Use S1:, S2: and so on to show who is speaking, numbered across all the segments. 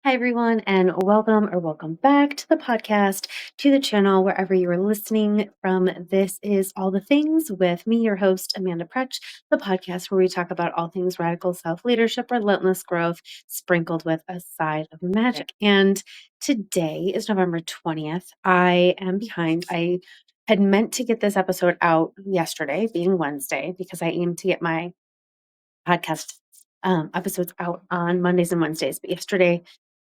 S1: Hi, everyone, and welcome back to the podcast, to the channel, wherever you are listening from. This is All the Things with me, your host, Amanda Pretch, the podcast where we talk about all things radical self leadership, relentless growth, sprinkled with a side of magic. And today is November 20th. I am behind. I had meant to get this episode out yesterday, being Wednesday, because I aim to get my podcast episodes out on Mondays and Wednesdays. But yesterday,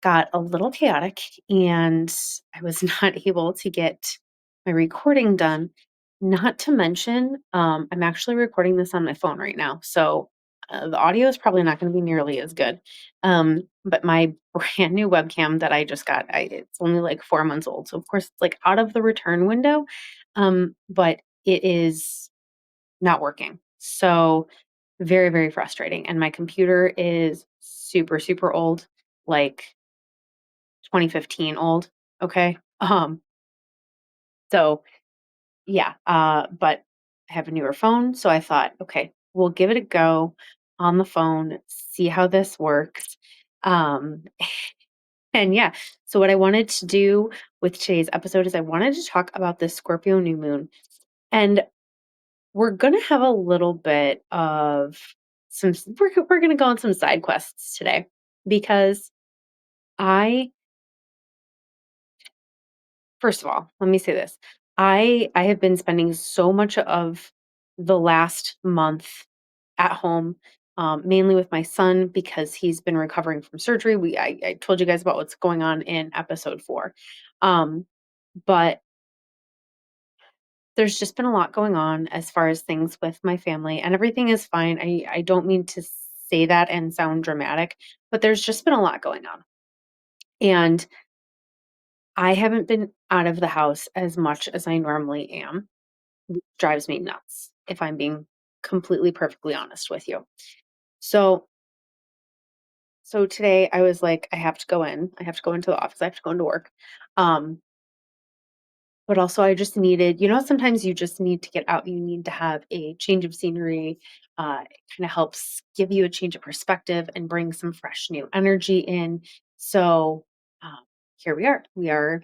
S1: got a little chaotic and I was not able to get my recording done. Not to mention, I'm actually recording this on my phone right now. So the audio is probably not going to be nearly as good. But my brand new webcam that I just got, it's only like 4 months old. So, of course, it's like out of the return window, but it is not working. So, very, very frustrating. And my computer is super, super old. Like 2015 old, okay? So yeah, but I have a newer phone, so I thought, okay, we'll give it a go on the phone, see how this works. Um, and yeah, so what I wanted to do with today's episode is I wanted to talk about this Scorpio New Moon. And we're gonna have a little bit of we're gonna go on some side quests today because I First of all, let me say this. I have been spending so much of the last month at home, mainly with my son because he's been recovering from surgery. I told you guys about what's going on in episode 4. Um, but there's just been a lot going on as far as things with my family, and everything is fine. I don't mean to say that and sound dramatic, but there's just been a lot going on. And I haven't been out of the house as much as I normally am. Drives me nuts, if I'm being completely perfectly honest with you. So so today I was like, I have to go in. I have to go into the office. I have to go into work. Um, but also I just needed, sometimes you just need to get out. You need to have a change of scenery. It kind of helps give you a change of perspective and bring some fresh new energy in. So um, here we are. We are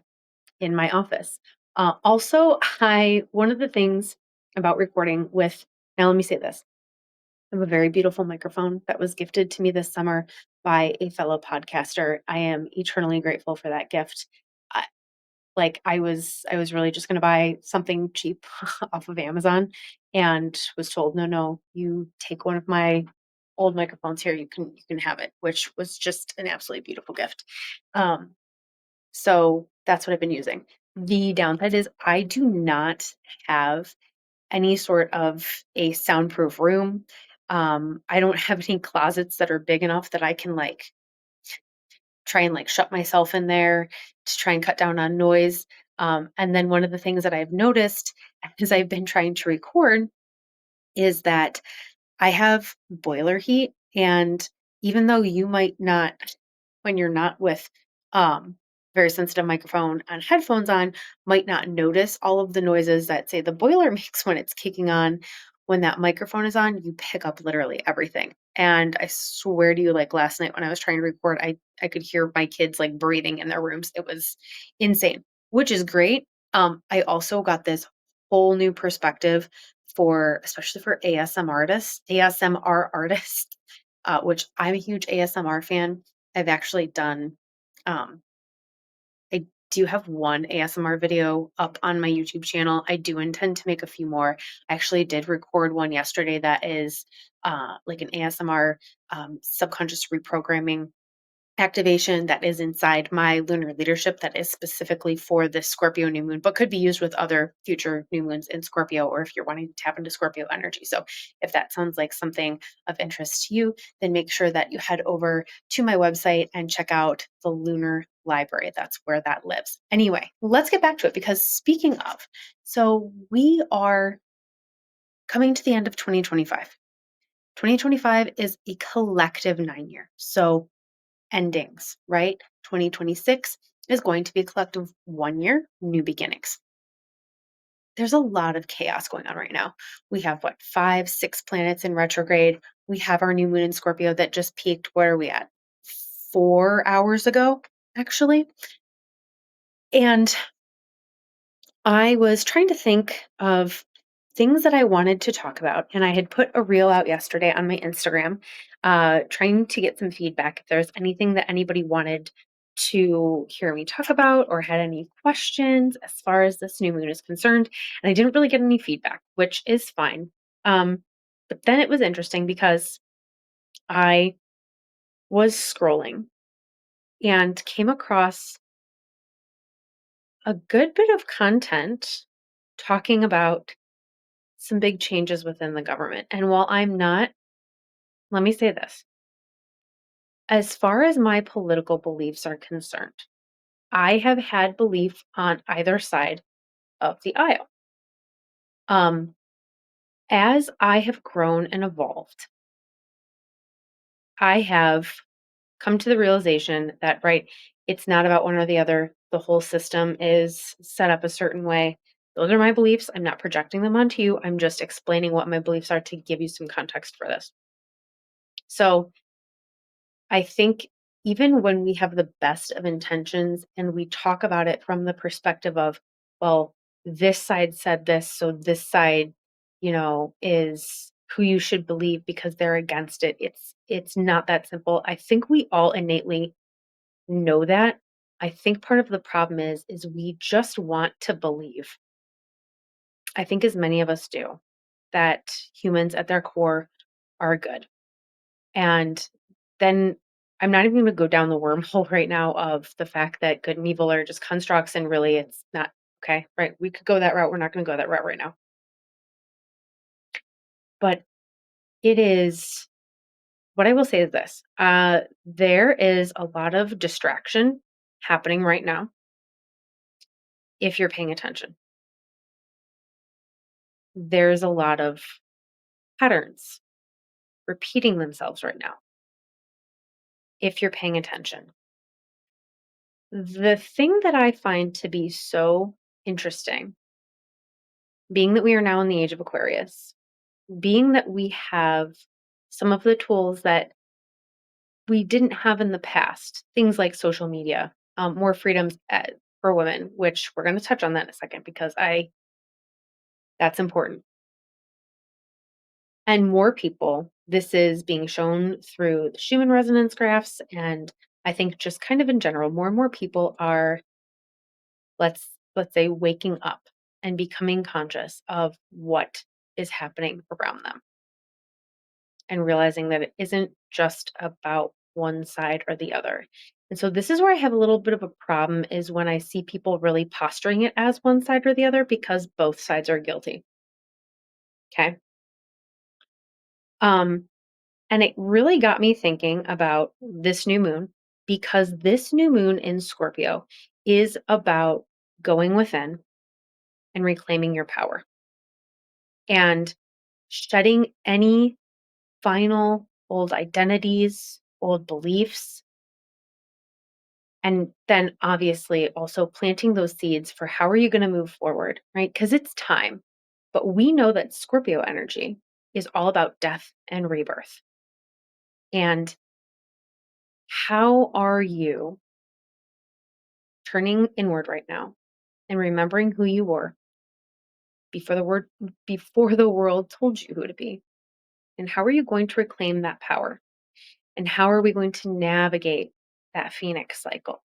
S1: in my office. Also, I one of the things about recording with now let me say this. I have a very beautiful microphone that was gifted to me this summer by a fellow podcaster. I am eternally grateful for that gift. I, I was really just going to buy something cheap off of Amazon and was told, no, no, you take one of my old microphones here. You can have it, which was just an absolutely beautiful gift. Um, so that's what I've been using. The downside is I do not have any sort of a soundproof room. I don't have any closets that are big enough that I can like try and like shut myself in there to try and cut down on noise. And then one of the things that I've noticed as I've been trying to record is that I have boiler heat, and even though you might not, when you're not with very sensitive microphone and headphones on, might not notice all of the noises that say the boiler makes when it's kicking on. When that microphone is on, you pick up literally everything. And I swear to you, like last night when I was trying to record, I could hear my kids like breathing in their rooms. It was insane, which is great. I also got this whole new perspective for especially for ASMR artists, which I'm a huge ASMR fan. I've actually done um, I do have one ASMR video up on my YouTube channel. I do intend to make a few more. I actually did record one yesterday that is like an ASMR subconscious reprogramming activation that is inside my lunar leadership that is specifically for this Scorpio new moon, but could be used with other future new moons in Scorpio, or if you're wanting to tap into Scorpio energy. So if that sounds like something of interest to you, then make sure that you head over to my website and check out the Lunar Library. That's where that lives. Anyway, let's get back to it because speaking of, so we are coming to the end of 2025. 2025 is a collective 9 year. So endings, right? 2026 is going to be a collective 1 year, new beginnings. There's a lot of chaos going on right now. We have what, 5, 6 planets in retrograde. We have our new moon in Scorpio that just peaked. Where are we at? 4 hours ago, actually. And I was trying to think of things that I wanted to talk about. And I had put a reel out yesterday on my Instagram, trying to get some feedback if there's anything that anybody wanted to hear me talk about or had any questions as far as this new moon is concerned. And I didn't really get any feedback, which is fine. Um, but then it was interesting because I was scrolling and came across a good bit of content talking about some big changes within the government. And while I'm not, let me say this, as far as my political beliefs are concerned, I have had belief on either side of the aisle. Um, as I have grown and evolved, I have come to the realization that, right, it's not about one or the other. The whole system is set up a certain way. Those are my beliefs. I'm not projecting them onto you. I'm just explaining what my beliefs are to give you some context for this. So, I think even when we have the best of intentions and we talk about it from the perspective of, well, this side said this, so this side, is who you should believe because they're against it. It's not that simple. I think we all innately know that. I think part of the problem is we just want to believe. I think as many of us do that humans at their core are good. And then I'm not even gonna go down the wormhole right now of the fact that good and evil are just constructs and really it's not okay, right? We could go that route. We're not gonna go that route right now. But it is what I will say is this. There is a lot of distraction happening right now if you're paying attention. There's a lot of patterns repeating themselves right now if you're paying attention. The thing that I find to be so interesting, being that we are now in the age of Aquarius, being that we have some of the tools that we didn't have in the past, things like social media, more freedoms for women, which we're going to touch on that in a second because I that's important. And more people, this is being shown through the Schumann resonance graphs, and I think just kind of in general, more and more people are let's say waking up and becoming conscious of what is happening around them and realizing that it isn't just about one side or the other. And so this is where I have a little bit of a problem is when I see people really posturing it as one side or the other because both sides are guilty. Okay. Um and it really got me thinking about this new moon because this new moon in Scorpio is about going within and reclaiming your power and shedding any final old identities, old beliefs, and then obviously also planting those seeds for how are you going to move forward, right? Because it's time. But we know that Scorpio energy is all about death and rebirth. And how are you turning inward right now and remembering who you were before the world told you who to be? And how are you going to reclaim that power? And how are we going to navigate that phoenix cycle?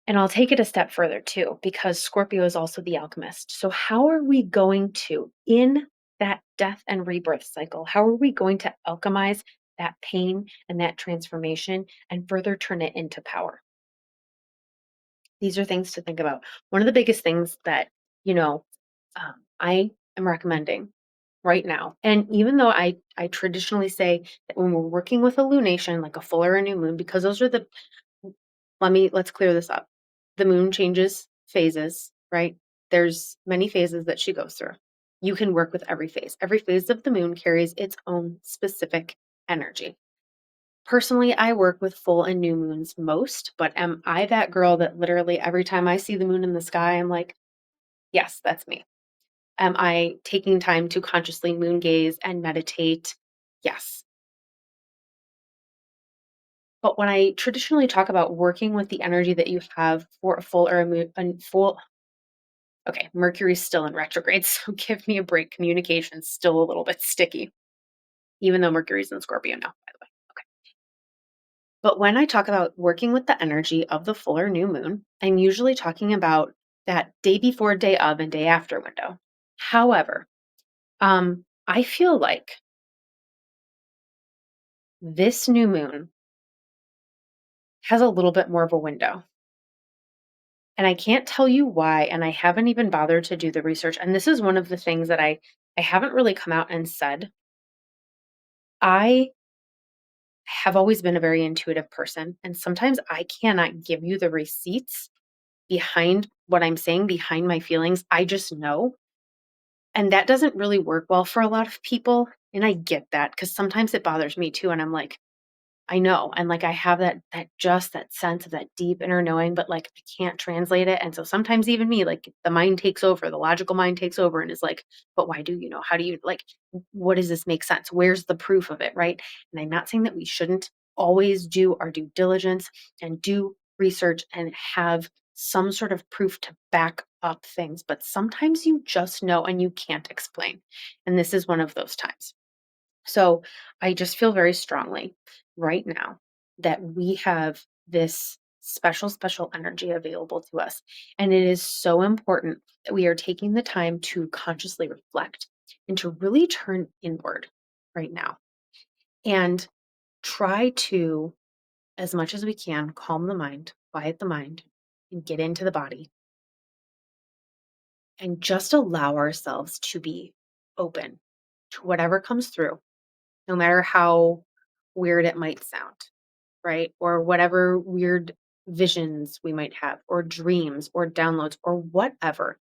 S1: And I'll take it a step further too, because Scorpio is also the alchemist. So, how are we going to, in that death and rebirth cycle, how are we going to alchemize that pain and that transformation and further turn it into power? These are things to think about. One of the biggest things that, you know, I am recommending right now, and even though I traditionally say that when we're working with a lunation, like a full or a new moon, because those are the let's clear this up. The moon changes phases, right? There's many phases that she goes through. You can work with every phase. Every phase of the moon carries its own specific energy. Personally, I work with full and new moons most, but am I that girl that literally every time I see the moon in the sky, I'm like, yes, that's me. Am I taking time to consciously moon gaze and meditate? Yes. But when I traditionally talk about working with the energy that you have for a full or a full, okay, Mercury's still in retrograde, so give me a break. Communication's still a little bit sticky, even though Mercury's in Scorpio now, by the way. Okay. But when I talk about working with the energy of the full or new moon, I'm usually talking about that day before, day of, and day after window. However, I feel like this new moon has a little bit more of a window. And I can't tell you why, and I haven't even bothered to do the research. And this is one of the things that I haven't really come out and said. I have always been a very intuitive person, and sometimes I cannot give you the receipts behind what I'm saying, behind my feelings. I just know. And that doesn't really work well for a lot of people. And I get that because sometimes it bothers me too. And I'm like, I know, and, like, I have that sense of that deep inner knowing, but, like, I can't translate it, and so sometimes even me, like, the mind takes over, the logical mind takes over and is like, "But why do you know? How do you like, what does this make sense? Where's the proof of it?" Right? And I'm not saying that we shouldn't always do our due diligence and do research and have some sort of proof to back up things, but sometimes you just know and you can't explain, and this is one of those times. So I just feel very strongly right now that we have this special, special energy available to us. And it is so important that we are taking the time to consciously reflect and to really turn inward right now and try to, as much as we can, calm the mind, quiet the mind, and get into the body and just allow ourselves to be open to whatever comes through, no matter how weird it might sound, right? Or whatever weird visions we might have, or dreams, or downloads, or whatever.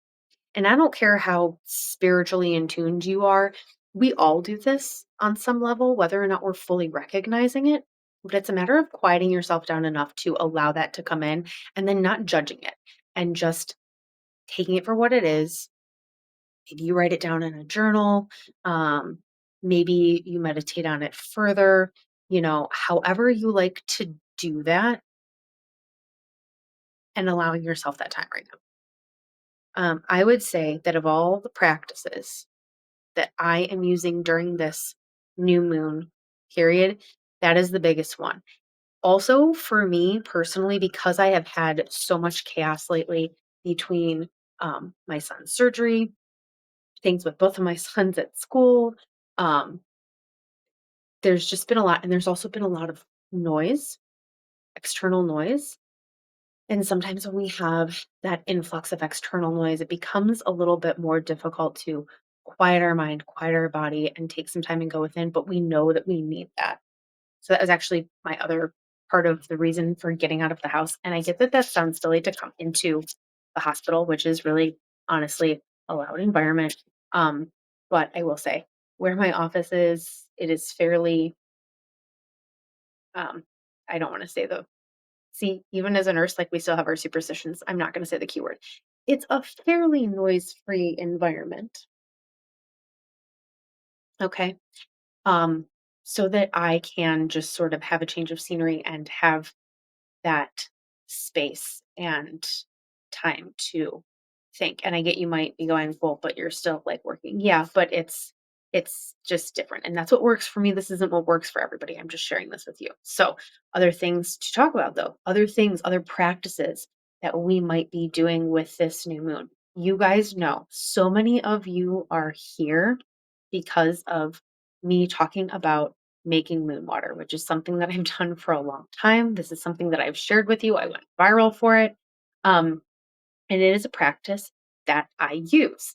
S1: And I don't care how spiritually in tuned you are, we all do this on some level, whether or not we're fully recognizing it. But it's a matter of quieting yourself down enough to allow that to come in and then not judging it and just taking it for what it is. Maybe you write it down in a journal. Um, Maybe you meditate on it further. However you like to do that and allowing yourself that time right now. I would say that of all the practices that I am using during this new moon period, that is the biggest one. Also, for me personally, because I have had so much chaos lately between my son's surgery, things with both of my sons at school. Um, there's just been a lot, and there's also been a lot of noise, external noise. And sometimes when we have that influx of external noise, it becomes a little bit more difficult to quiet our mind, quiet our body, and take some time and go within. But we know that we need that. So that was actually my other part of the reason for getting out of the house. And I get that that sounds silly to come into the hospital, which is really honestly a loud environment. But I will say, where my office is, it is fairly, um, I don't want to say the, see, even as a nurse, like we still have our superstitions. I'm not going to say the keyword. It's a fairly noise free environment. Okay. Um, so that I can just sort of have a change of scenery and have that space and time to think. And I get you might be going, well, but you're still like working. Yeah, but it's just different. And that's what works for me. This isn't what works for everybody. I'm just sharing this with you. So other things to talk about though, other things, other practices that we might be doing with this new moon. You guys know so many of you are here because of me talking about making moon water, which is something that I've done for a long time. This is something that I've shared with you. I went viral for it. Um, and it is a practice that I use.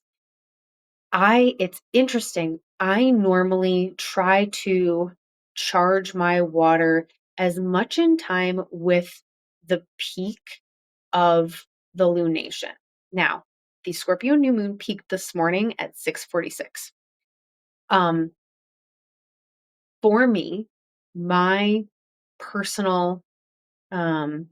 S1: It's interesting. I normally try to charge my water as much in time with the peak of the lunation. Now, the Scorpio new moon peaked this morning at 6:46. Um, for me, my personal um,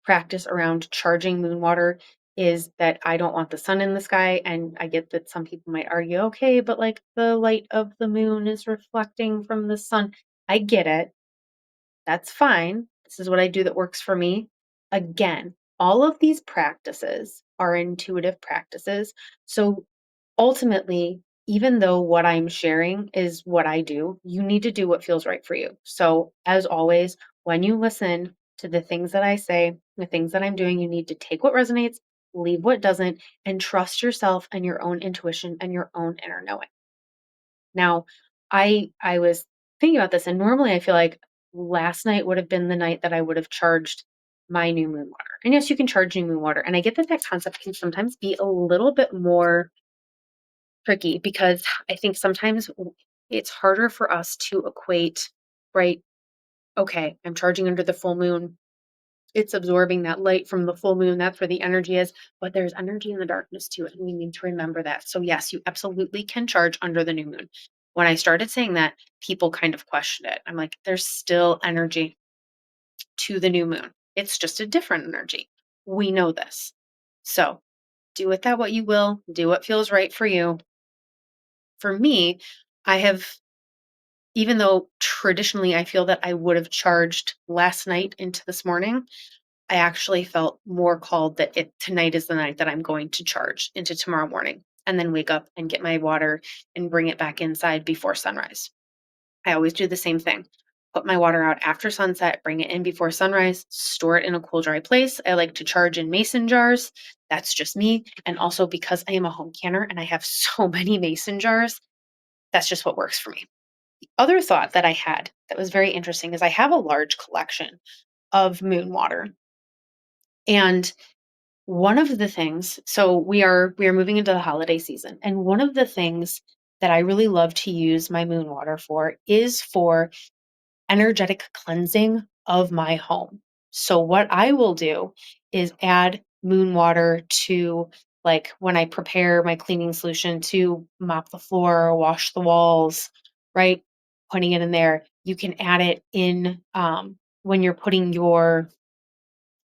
S1: practice around charging moon water is that I don't want the sun in the sky. And I get that some people might argue, okay, but like the light of the moon is reflecting from the sun. I get it. That's fine. This is what I do that works for me. Again, all of these practices are intuitive practices. So ultimately, even though what I'm sharing is what I do, you need to do what feels right for you. So, as always, when you listen to the things that I say, the things that I'm doing, you need to take what resonates, leave what doesn't, and trust yourself and your own intuition and your own inner knowing. Now, I was thinking about this, and normally I feel like last night would have been the night that I would have charged my new moon water. And yes, you can charge new moon water. And I get that that concept can sometimes be a little bit more tricky because I think sometimes it's harder for us to equate, right? Okay, I'm charging under the full moon. It's absorbing that light from the full moon. That's where the energy is. But there's energy in the darkness too. And we need to remember that. So, yes, you absolutely can charge under the new moon. When I started saying that, people kind of questioned it. I'm like, there's still energy to the new moon. It's just a different energy. We know this. So, do with that what you will, do what feels right for you. For me, I have, even though traditionally I feel that I would have charged last night into this morning, I actually felt more called that tonight is the night that I'm going to charge into tomorrow morning and then wake up and get my water and bring it back inside before sunrise. I always do the same thing. Put my water out after sunset, bring it in before sunrise, store it in a cool, dry place. I like to charge in mason jars. That's just me. And also because I am a home canner and I have so many mason jars, that's just what works for me. The other thought that I had that was very interesting is I have a large collection of moon water. And one of the things, so we are moving into the holiday season, and one of the things that I really love to use my moon water for is for energetic cleansing of my home. So what I will do is add moon water to, like, when I prepare my cleaning solution to mop the floor or wash the walls, right? Putting it in there. You can add it in when you're putting your,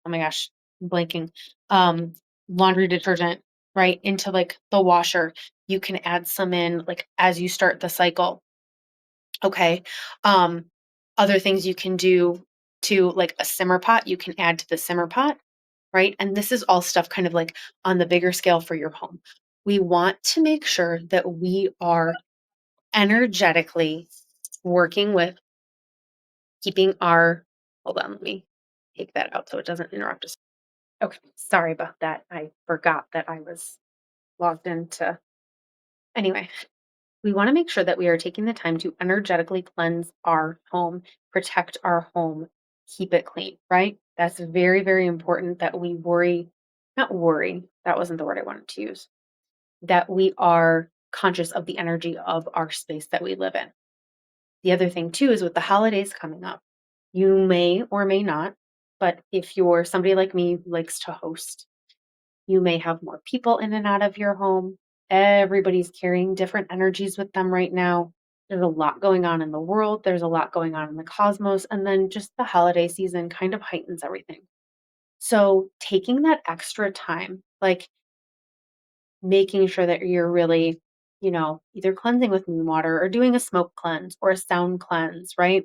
S1: oh my gosh, I'm blanking, um, laundry detergent, right, into like the washer. You can add some in like as you start the cycle. Okay. Um, Other things you can do to, like, a simmer pot, you can add to the simmer pot, right? And this is all stuff kind of like on the bigger scale for your home. We want to make sure that we are energetically working with keeping our, hold on, let me take that out so it doesn't interrupt us. Okay, sorry about that. I forgot that I was logged into. Anyway, we want to make sure that we are taking the time to energetically cleanse our home, protect our home, keep it clean, right? That's very, very important that we worry, not worry, that wasn't the word I wanted to use, that we are conscious of the energy of our space that we live in. The other thing, too, is with the holidays coming up, you may or may not, but if you're somebody like me who likes to host, you may have more people in and out of your home. Everybody's carrying different energies with them right now. There's a lot going on in the world. There's a lot going on in the cosmos. And then just the holiday season kind of heightens everything. So taking that extra time, like making sure that you're really, either cleansing with moon water or doing a smoke cleanse or a sound cleanse, right?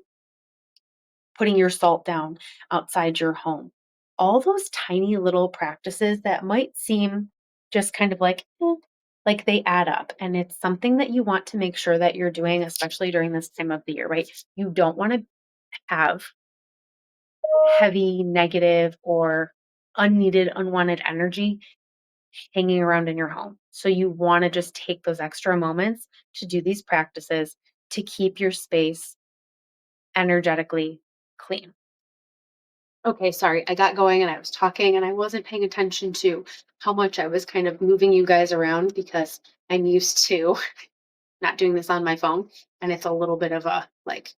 S1: Putting your salt down outside your home. All those tiny little practices that might seem just kind of like they add up. And it's something that you want to make sure that you're doing, especially during this time of the year, right? You don't want to have heavy, negative, or unneeded, unwanted energy hanging around in your home. So you want to just take those extra moments to do these practices to keep your space energetically clean. Okay, sorry. I got going and I was talking and I wasn't paying attention to how much I was kind of moving you guys around because I'm used to not doing this on my phone. And it's a little bit of a like,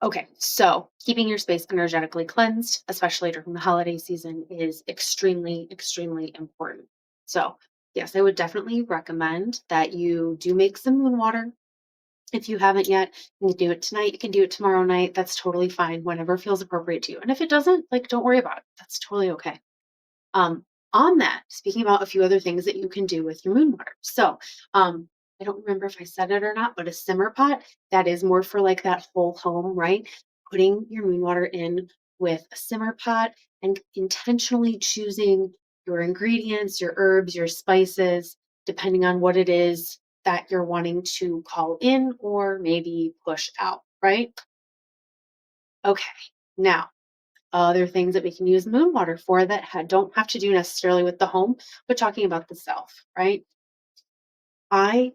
S1: okay, so keeping your space energetically cleansed, especially during the holiday season, is extremely, extremely important. So, yes, I would definitely recommend that you do make some moon water. If you haven't yet, you can do it tonight. You can do it tomorrow night. That's totally fine. Whenever feels appropriate to you. And if it doesn't, like, don't worry about it. That's totally okay. Um, on that, speaking about a few other things that you can do with your moon water. So, I don't remember if I said it or not, but a simmer pot that is more for like that whole home, right? Putting your moon water in with a simmer pot and intentionally choosing your ingredients, your herbs, your spices, depending on what it is that you're wanting to call in or maybe push out, right? Okay, now other things that we can use moon water for that don't have to do necessarily with the home, but talking about the self, right? I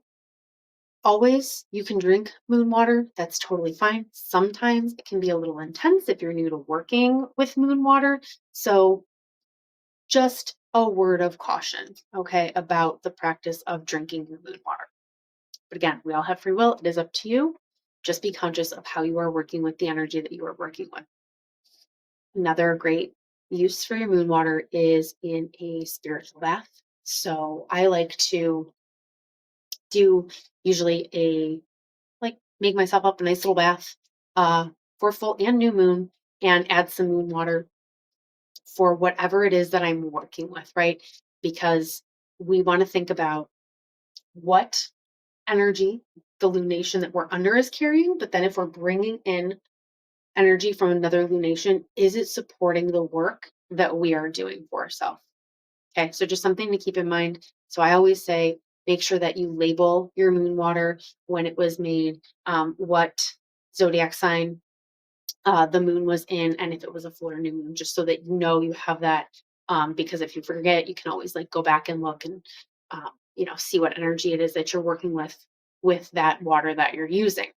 S1: always, you can drink moon water. That's totally fine. Sometimes it can be a little intense if you're new to working with moon water. So, just a word of caution, okay, about the practice of drinking your moon water. But again, we all have free will. It is up to you. Just be conscious of how you are working with the energy that you are working with. Another great use for your moon water is in a spiritual bath. So I like to do usually like make myself up a nice little bath for full and new moon and add some moon water for whatever it is that I'm working with, right? Because we want to think about what energy the lunation that we're under is carrying, but then if we're bringing in energy from another lunation, is it supporting the work that we are doing for ourselves? Okay, so just something to keep in mind. So I always say, make sure that you label your moon water when it was made, what zodiac sign the moon was in, and if it was a full or new moon, just so that you know you have that. Because if you forget, you can always like go back and look and see what energy it is that you're working with that water that you're using.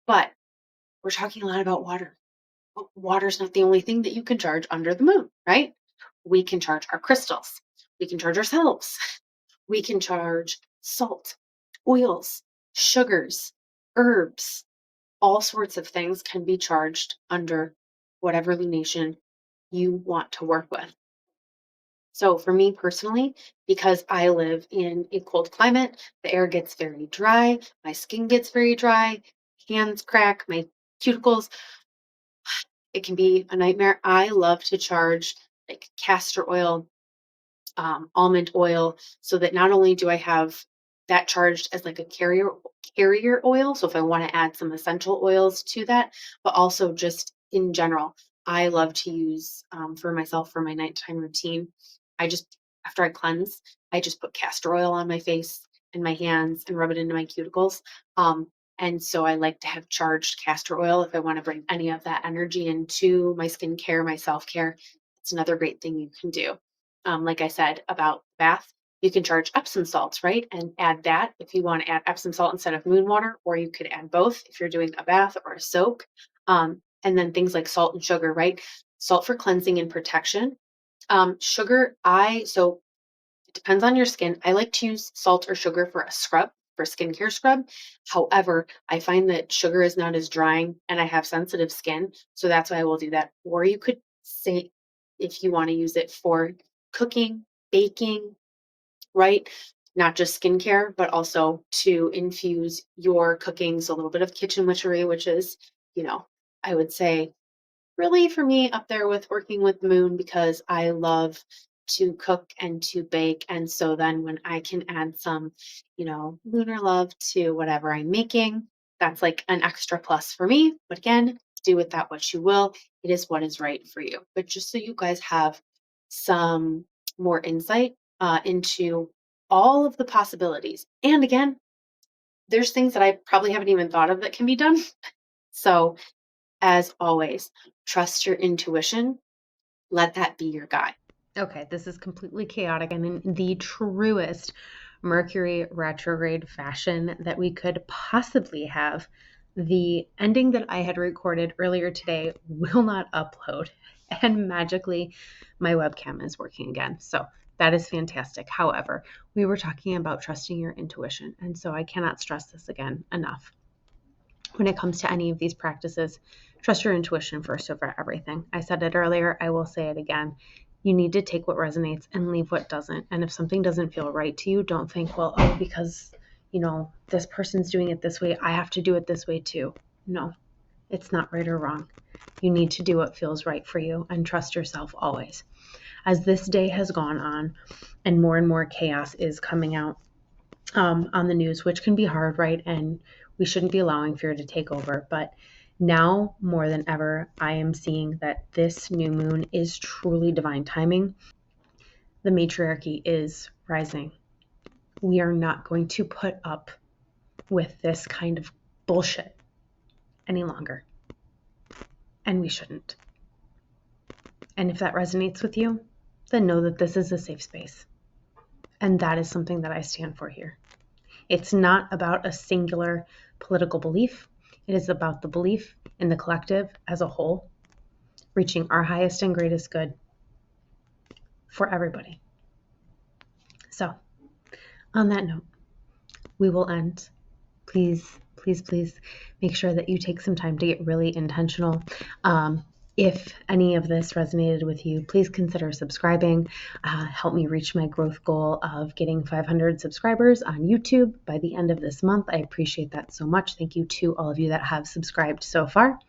S1: But we're talking a lot about water. Water's not the only thing that you can charge under the moon, right? We can charge our crystals. We can charge ourselves. We can charge salt, oils, sugars, herbs. All sorts of things can be charged under whatever lunation you want to work with. So for me personally, because I live in a cold climate, the air gets very dry, my skin gets very dry, hands crack, my cuticles, it can be a nightmare. I love to charge like castor oil, almond oil, so that not only do I have that charged as like a carrier oil, so if I want to add some essential oils to that, but also just in general, I love to use for myself for my nighttime routine. I just After I cleanse, I just put castor oil on my face and my hands and rub it into my cuticles. Um, and so I like to have charged castor oil if I want to bring any of that energy into my skincare, my self care. It's another great thing you can do. Like I said about bath, you can charge Epsom salts, right? And add that if you want to add Epsom salt instead of moon water, or you could add both if you're doing a bath or a soak. And then things like salt and sugar, right? Salt for cleansing and protection. Sugar, so it depends on your skin. I like to use salt or sugar for a scrub, for a skincare scrub. However, I find that sugar is not as drying and I have sensitive skin. So that's why I will do that. Or you could say if you want to use it for cooking, baking, right? Not just skincare, but also to infuse your cooking. So a little bit of kitchen witchery, which is, I would say really for me up there with working with the moon because I love to cook and to bake. And so then when I can add some, lunar love to whatever I'm making, that's like an extra plus for me. But again, do with that what you will. It is what is right for you. But just so you guys have some more insight into all of the possibilities. And again, there's things that I probably haven't even thought of that can be done. So as always, trust your intuition. Let that be your guide.
S2: Okay, this is completely chaotic and in the truest Mercury retrograde fashion that we could possibly have. The ending that I had recorded earlier today will not upload, and magically my webcam is working again. So that is fantastic. However, we were talking about trusting your intuition, and so I cannot stress this again enough. When it comes to any of these practices, trust your intuition first over everything. I said it earlier, I will say it again. You need to take what resonates and leave what doesn't. And if something doesn't feel right to you, don't think, well, oh, because, this person's doing it this way, I have to do it this way too. No, it's not right or wrong. You need to do what feels right for you and trust yourself always. As this day has gone on and more chaos is coming out on the news, which can be hard, right? And we shouldn't be allowing fear to take over. But Now more than ever, I am seeing that this new moon is truly divine timing. The matriarchy is rising. We are not going to put up with this kind of bullshit any longer. And we shouldn't. And if that resonates with you, then know that this is a safe space. And that is something that I stand for here. It's not about a singular political belief. It is about the belief in the collective as a whole, reaching our highest and greatest good for everybody. So, on that note, we will end. Please, please, please make sure that you take some time to get really intentional. If any of this resonated with you, please consider subscribing. Help me reach my growth goal of getting 500 subscribers on YouTube by the end of this month. I appreciate that so much. Thank you to all of you that have subscribed so far.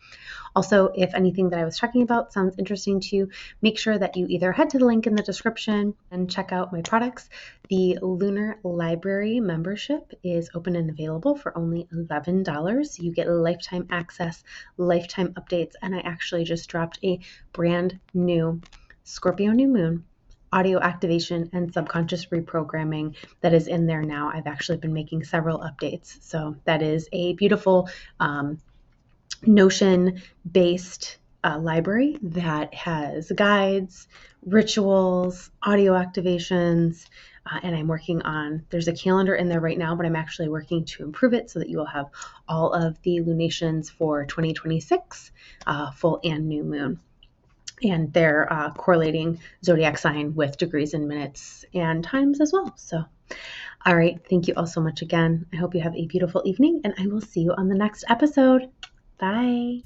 S2: Also, if anything that I was talking about sounds interesting to you, make sure that you either head to the link in the description and check out my products. The Lunar Library membership is open and available for only $11. You get lifetime access, lifetime updates, and I actually just dropped a brand new Scorpio New Moon audio activation and subconscious reprogramming that is in there now. I've actually been making several updates. So that is a beautiful Notion based library that has guides, rituals, audio activations, and I'm working on, there's a calendar in there right now, but I'm actually working to improve it so that you will have all of the lunations for 2026, full and new moon. And they're correlating zodiac sign with degrees and minutes and times as well. So, all right. Thank you all so much again. I hope you have a beautiful evening, and I will see you on the next episode. Bye.